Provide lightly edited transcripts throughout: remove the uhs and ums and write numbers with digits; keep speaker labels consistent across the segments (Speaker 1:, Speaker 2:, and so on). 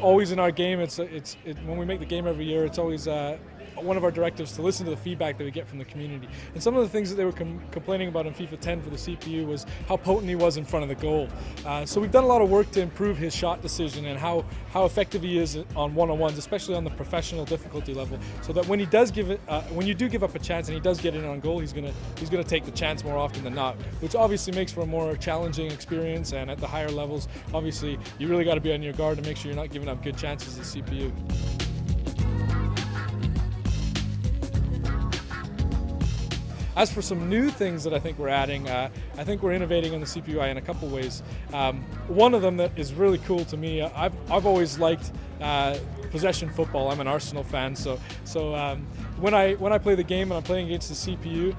Speaker 1: always in our game, when we make the game every year, it's always one of our directives to listen to the feedback that we get from the community. And some of the things that they were complaining about in FIFA 10 for the CPU was how potent he was in front of the goal. So we've done a lot of work to improve his shot decision and how effective he is on one-on-ones, especially on the professional difficulty level, so that when he does when you do give up a chance and he does get in on goal, he's gonna take the chance more often than not, which obviously makes for a more challenging experience. And at the higher levels, obviously, you really got to be on your guard to make sure you're not giving up good chances to the CPU. As for some new things that I think we're adding, I think we're innovating in the CPU in a couple ways. One of them that is really cool to me, I've always liked possession football. I'm an Arsenal fan, so when I play the game and I'm playing against the CPU,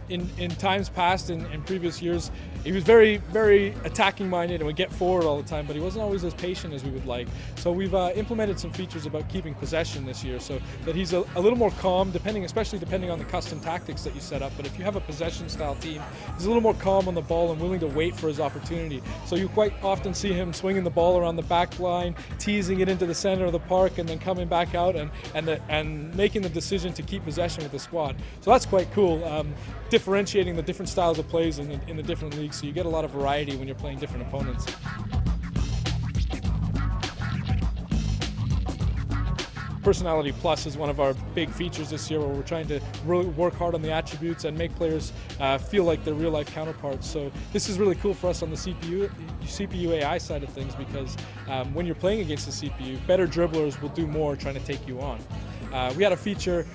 Speaker 1: in times past, in previous years, he was very, very attacking minded and would get forward all the time, but he wasn't always as patient as we would like. So we've implemented some features about keeping possession this year, so that he's a little more calm, especially depending on the custom tactics that you set up. But if you have a possession style team, he's a little more calm on the ball and willing to wait for his opportunity. So you quite often see him swinging the ball around the back line, teasing it into the center of the park, and then coming back out and making the decision to keep possession with the squad. So that's quite cool, differentiating the different styles of plays in the different leagues, so you get a lot of variety when you're playing different opponents. Personality Plus is one of our big features this year, where we're trying to really work hard on the attributes and make players feel like they're real-life counterparts. So this is really cool for us on the CPU AI side of things, because when you're playing against the CPU, better dribblers will do more trying to take you on. We had a feature,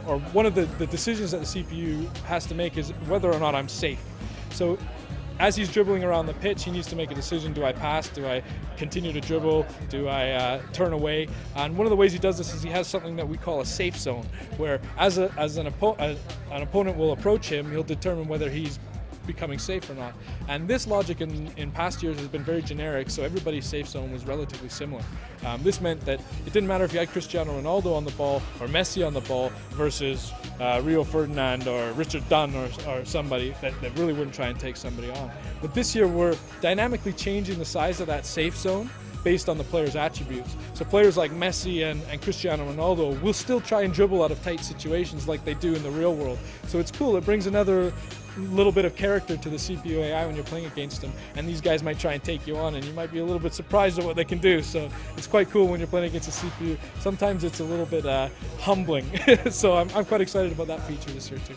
Speaker 1: or one of the decisions that the CPU has to make is whether or not I'm safe. So as he's dribbling around the pitch, he needs to make a decision: do I pass? Do I continue to dribble? Do I turn away? And one of the ways he does this is he has something that we call a safe zone, where as an opponent will approach him, he'll determine whether he's becoming safe or not. And this logic in past years has been very generic, so everybody's safe zone was relatively similar. This meant that it didn't matter if you had Cristiano Ronaldo on the ball or Messi on the ball versus Rio Ferdinand or Richard Dunn or somebody that really wouldn't try and take somebody on. But this year we're dynamically changing the size of that safe zone based on the player's attributes. So players like Messi and Cristiano Ronaldo will still try and dribble out of tight situations like they do in the real world. So it's cool, it brings another little bit of character to the CPU AI when you're playing against them, and these guys might try and take you on and you might be a little bit surprised at what they can do. So it's quite cool when you're playing against a CPU. Sometimes it's a little bit humbling. So I'm quite excited about that feature this year too.